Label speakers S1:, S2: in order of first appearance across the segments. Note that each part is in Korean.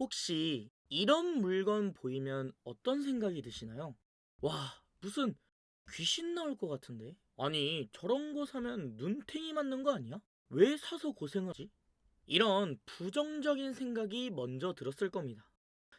S1: 혹시 이런 물건 보이면 어떤 생각이 드시나요? 와, 무슨 귀신 나올 것 같은데? 아니, 저런 거 사면 눈탱이 맞는 거 아니야? 왜 사서 고생하지? 이런 부정적인 생각이 먼저 들었을 겁니다.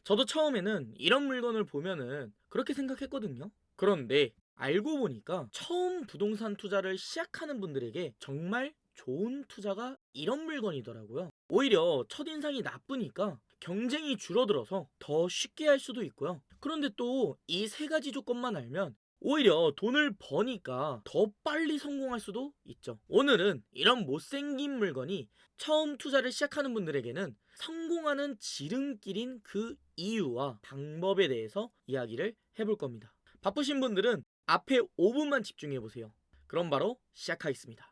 S1: 저도 처음에는 이런 물건을 보면은 그렇게 생각했거든요. 그런데 알고 보니까 처음 부동산 투자를 시작하는 분들에게 정말 좋은 투자가 이런 물건이더라고요. 오히려 첫인상이 나쁘니까 경쟁이 줄어들어서 더 쉽게 할 수도 있고요. 그런데 또 이 세 가지 조건만 알면 오히려 돈을 버니까 더 빨리 성공할 수도 있죠. 오늘은 이런 못생긴 물건이 처음 투자를 시작하는 분들에게는 성공하는 지름길인 그 이유와 방법에 대해서 이야기를 해볼 겁니다. 바쁘신 분들은 앞에 5분만 집중해 보세요. 그럼 바로 시작하겠습니다.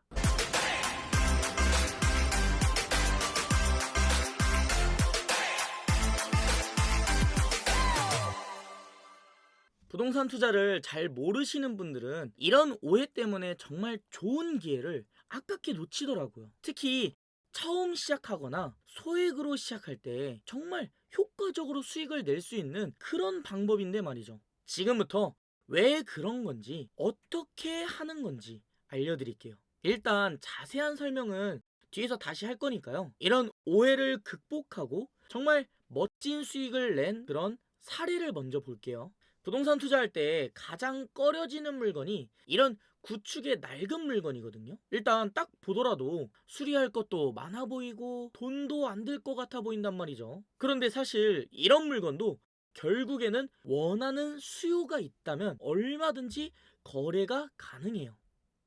S1: 부동산 투자를 잘 모르시는 분들은 이런 오해 때문에 정말 좋은 기회를 아깝게 놓치더라고요. 특히 처음 시작하거나 소액으로 시작할 때 정말 효과적으로 수익을 낼 수 있는 그런 방법인데 말이죠. 지금부터 왜 그런 건지, 어떻게 하는 건지 알려드릴게요. 일단 자세한 설명은 뒤에서 다시 할 거니까요. 이런 오해를 극복하고 정말 멋진 수익을 낸 그런 사례를 먼저 볼게요. 부동산 투자할 때 가장 꺼려지는 물건이 이런 구축의 낡은 물건이거든요. 일단 딱 보더라도 수리할 것도 많아 보이고 돈도 안 들 것 같아 보인단 말이죠. 그런데 사실 이런 물건도 결국에는 원하는 수요가 있다면 얼마든지 거래가 가능해요.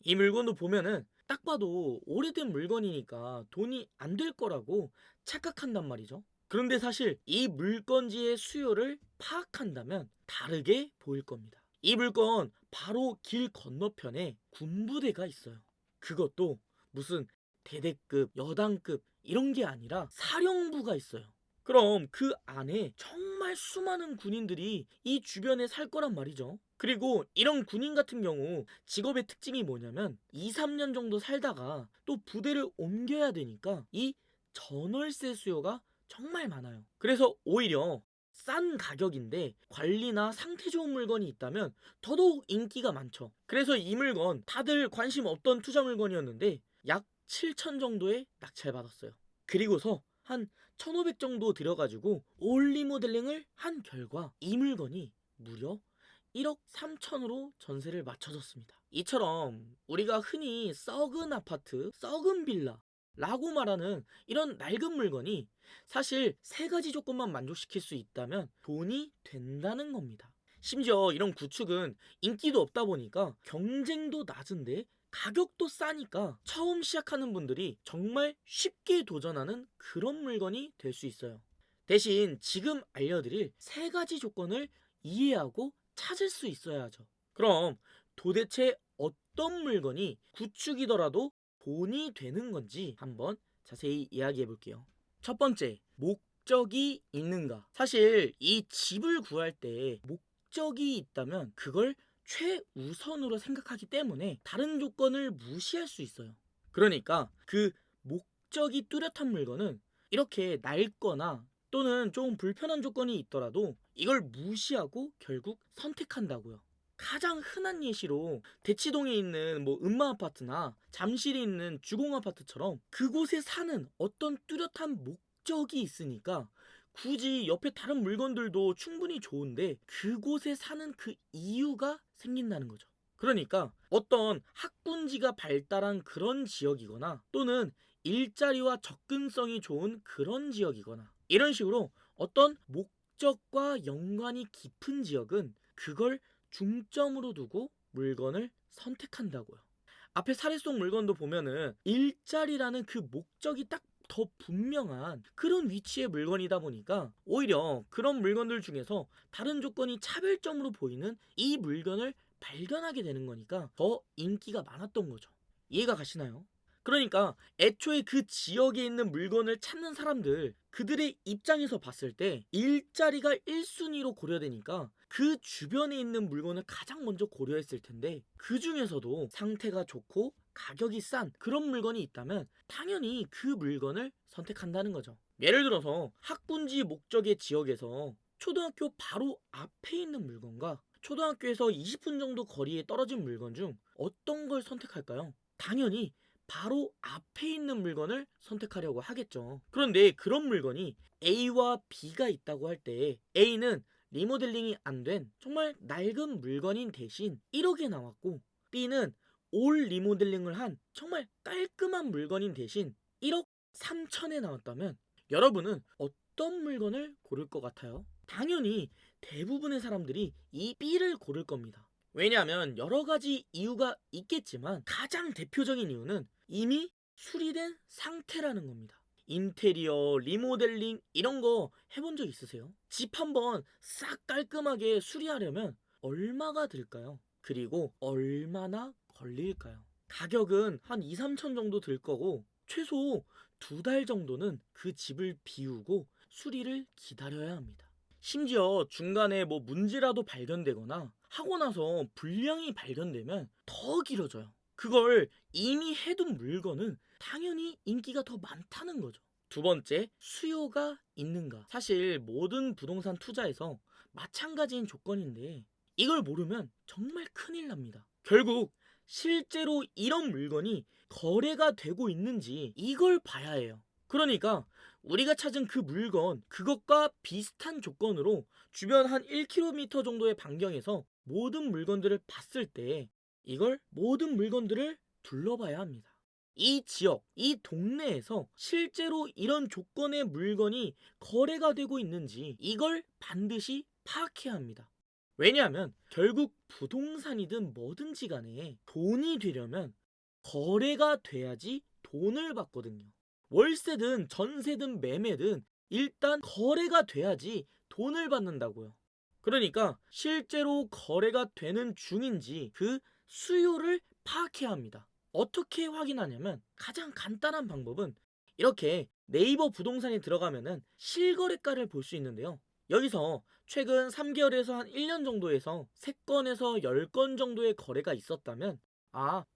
S1: 이 물건도 보면은 딱 봐도 오래된 물건이니까 돈이 안 될 거라고 착각한단 말이죠. 그런데 사실 이 물건지의 수요를 파악한다면 다르게 보일 겁니다. 이 물건 바로 길 건너편에 군부대가 있어요. 그것도 무슨 대대급, 여단급 이런 게 아니라 사령부가 있어요. 그럼 그 안에 정말 수많은 군인들이 이 주변에 살 거란 말이죠. 그리고 이런 군인 같은 경우 직업의 특징이 뭐냐면 2, 3년 정도 살다가 또 부대를 옮겨야 되니까 이 전월세 수요가 정말 많아요. 그래서 오히려 싼 가격인데 관리나 상태 좋은 물건이 있다면 더더욱 인기가 많죠. 그래서 이 물건 다들 관심 없던 투자 물건이었는데 약 7천 정도에 낙찰받았어요. 그리고서 한 1,500 정도 들여가지고 올리모델링을 한 결과 이 물건이 무려 1억 3천으로 전세를 맞춰줬습니다. 이처럼 우리가 흔히 썩은 아파트, 썩은 빌라 라고 말하는 이런 낡은 물건이 사실 세 가지 조건만 만족시킬 수 있다면 돈이 된다는 겁니다. 심지어 이런 구축은 인기도 없다 보니까 경쟁도 낮은데 가격도 싸니까 처음 시작하는 분들이 정말 쉽게 도전하는 그런 물건이 될 수 있어요. 대신 지금 알려드릴 세 가지 조건을 이해하고 찾을 수 있어야 하죠. 그럼 도대체 어떤 물건이 구축이더라도 돈이 되는 건지 한번 자세히 이야기해 볼게요. 첫 번째, 목적이 있는가? 사실 이 집을 구할 때 목적이 있다면 그걸 최우선으로 생각하기 때문에 다른 조건을 무시할 수 있어요. 그러니까 그 목적이 뚜렷한 물건은 이렇게 낡거나 또는 좀 불편한 조건이 있더라도 이걸 무시하고 결국 선택한다고요. 가장 흔한 예시로 대치동에 있는 뭐 음마 아파트나 잠실에 있는 주공 아파트처럼 그곳에 사는 어떤 뚜렷한 목적이 있으니까 굳이 옆에 다른 물건들도 충분히 좋은데 그곳에 사는 그 이유가 생긴다는 거죠. 그러니까 어떤 학군지가 발달한 그런 지역이거나 또는 일자리와 접근성이 좋은 그런 지역이거나 이런 식으로 어떤 목적과 연관이 깊은 지역은 그걸 중점으로 두고 물건을 선택한다고요. 앞에 사례 속 물건도 보면은 일자리라는 그 목적이 딱 더 분명한 그런 위치의 물건이다 보니까 오히려 그런 물건들 중에서 다른 조건이 차별점으로 보이는 이 물건을 발견하게 되는 거니까 더 인기가 많았던 거죠. 이해가 가시나요? 그러니까 애초에 그 지역에 있는 물건을 찾는 사람들 그들의 입장에서 봤을 때 일자리가 1순위로 고려되니까 그 주변에 있는 물건을 가장 먼저 고려했을 텐데 그 중에서도 상태가 좋고 가격이 싼 그런 물건이 있다면 당연히 그 물건을 선택한다는 거죠. 예를 들어서 학군지 목적의 지역에서 초등학교 바로 앞에 있는 물건과 초등학교에서 20분 정도 거리에 떨어진 물건 중 어떤 걸 선택할까요? 당연히 바로 앞에 있는 물건을 선택하려고 하겠죠. 그런데 그런 물건이 A와 B가 있다고 할 때 A는 리모델링이 안 된 정말 낡은 물건인 대신 1억에 나왔고 B는 올 리모델링을 한 정말 깔끔한 물건인 대신 1억 3천에 나왔다면 여러분은 어떤 물건을 고를 것 같아요? 당연히 대부분의 사람들이 이 B를 고를 겁니다. 왜냐하면 여러 가지 이유가 있겠지만 가장 대표적인 이유는 이미 수리된 상태라는 겁니다. 인테리어, 리모델링 이런 거 해본 적 있으세요? 집 한번 싹 깔끔하게 수리하려면 얼마가 들까요? 그리고 얼마나 걸릴까요? 가격은 한 2, 3천 정도 들 거고 최소 2달 정도는 그 집을 비우고 수리를 기다려야 합니다. 심지어 중간에 뭐 문제라도 발견되거나 하고 나서 불량이 발견되면 더 길어져요. 그걸 이미 해둔 물건은 당연히 인기가 더 많다는 거죠. 두 번째, 수요가 있는가. 사실 모든 부동산 투자에서 마찬가지인 조건인데 이걸 모르면 정말 큰일 납니다. 결국 실제로 이런 물건이 거래가 되고 있는지 이걸 봐야 해요. 그러니까 우리가 찾은 그 물건, 그것과 비슷한 조건으로 주변 한 1km 정도의 반경에서 모든 물건들을 봤을 때 이걸 모든 물건들을 둘러봐야 합니다. 이 지역, 이 동네에서 실제로 이런 조건의 물건이 거래가 되고 있는지 이걸 반드시 파악해야 합니다. 왜냐하면 결국 부동산이든 뭐든지 간에 돈이 되려면 거래가 돼야지 돈을 받거든요. 월세든 전세든 매매든 일단 거래가 돼야지 돈을 받는다고요. 그러니까 실제로 거래가 되는 중인지 그 수요를 파악해야 합니다. 어떻게 확인하냐면 가장 간단한 방법은 이렇게 네이버 부동산에 들어가면은 실거래가를 볼 수 있는데요. 여기서 최근 3개월에서 한 1년 정도에서 3건에서 10건 정도의 거래가 있었다면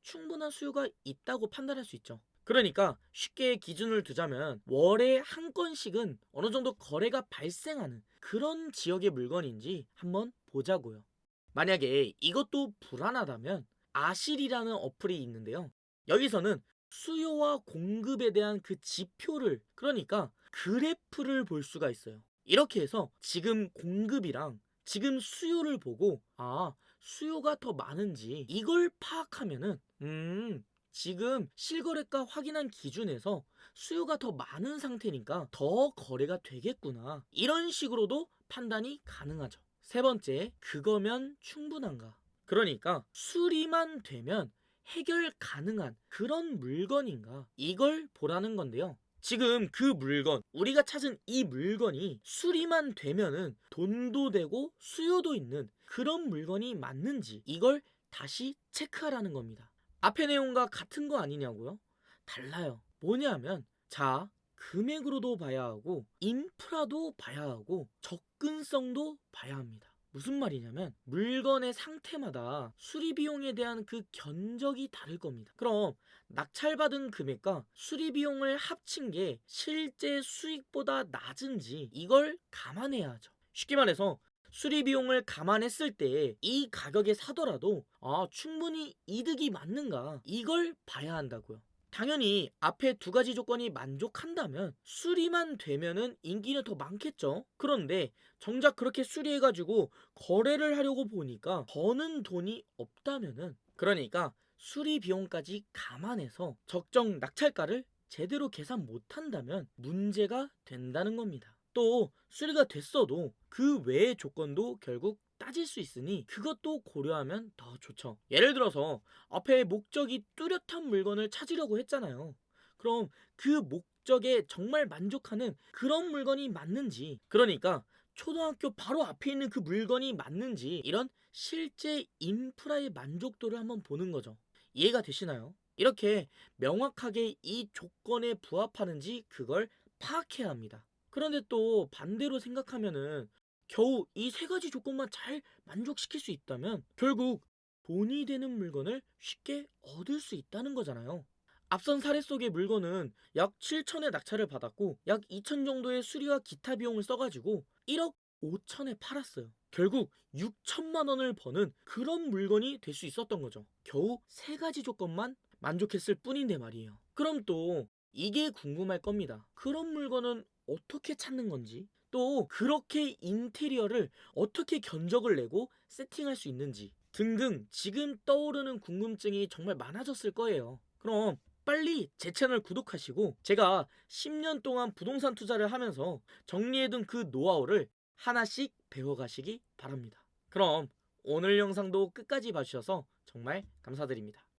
S1: 충분한 수요가 있다고 판단할 수 있죠. 그러니까 쉽게 기준을 두자면 월에 한 건씩은 어느 정도 거래가 발생하는 그런 지역의 물건인지 한번 보자고요. 만약에 이것도 불안하다면 아실이라는 어플이 있는데요. 여기서는 수요와 공급에 대한 그 지표를 그러니까 그래프를 볼 수가 있어요. 이렇게 해서 지금 공급이랑 지금 수요를 보고 수요가 더 많은지 이걸 파악하면은 지금 실거래가 확인한 기준에서 수요가 더 많은 상태니까 더 거래가 되겠구나. 이런 식으로도 판단이 가능하죠. 세 번째, 그거면 충분한가? 그러니까 수리만 되면 해결 가능한 그런 물건인가? 이걸 보라는 건데요. 지금 그 물건, 우리가 찾은 이 물건이 수리만 되면은 돈도 되고 수요도 있는 그런 물건이 맞는지 이걸 다시 체크하라는 겁니다. 앞의 내용과 같은 거 아니냐고요? 달라요. 뭐냐면, 자, 금액으로도 봐야 하고, 인프라도 봐야 하고, 접근성도 봐야 합니다. 무슨 말이냐면, 물건의 상태마다 수리 비용에 대한 그 견적이 다를 겁니다. 그럼, 낙찰받은 금액과 수리 비용을 합친 게 실제 수익보다 낮은지 이걸 감안해야 하죠. 쉽게 말해서 수리 비용을 감안했을 때 이 가격에 사더라도 충분히 이득이 맞는가 이걸 봐야 한다고요. 당연히 앞에 두 가지 조건이 만족한다면 수리만 되면은 인기는 더 많겠죠. 그런데 정작 그렇게 수리해가지고 거래를 하려고 보니까 버는 돈이 없다면은 그러니까 수리 비용까지 감안해서 적정 낙찰가를 제대로 계산 못한다면 문제가 된다는 겁니다. 또 수리가 됐어도 그 외의 조건도 결국 따질 수 있으니 그것도 고려하면 더 좋죠. 예를 들어서 앞에 목적이 뚜렷한 물건을 찾으려고 했잖아요. 그럼 그 목적에 정말 만족하는 그런 물건이 맞는지, 그러니까 초등학교 바로 앞에 있는 그 물건이 맞는지 이런 실제 인프라의 만족도를 한번 보는 거죠. 이해가 되시나요? 이렇게 명확하게 이 조건에 부합하는지 그걸 파악해야 합니다. 그런데 또 반대로 생각하면은 겨우 이 세 가지 조건만 잘 만족시킬 수 있다면 결국 돈이 되는 물건을 쉽게 얻을 수 있다는 거잖아요. 앞선 사례 속의 물건은 약 7천의 낙찰을 받았고 약 2천 정도의 수리와 기타 비용을 써가지고 1억 5천에 팔았어요. 결국 6천만 원을 버는 그런 물건이 될 수 있었던 거죠. 겨우 세 가지 조건만 만족했을 뿐인데 말이에요. 그럼 또 이게 궁금할 겁니다. 그런 물건은 어떻게 찾는 건지, 또 그렇게 인테리어를 어떻게 견적을 내고 세팅할 수 있는지 등등 지금 떠오르는 궁금증이 정말 많아졌을 거예요. 그럼 빨리 제 채널 구독하시고 제가 10년 동안 부동산 투자를 하면서 정리해둔 그 노하우를 하나씩 배워가시기 바랍니다. 그럼 오늘 영상도 끝까지 봐주셔서 정말 감사드립니다.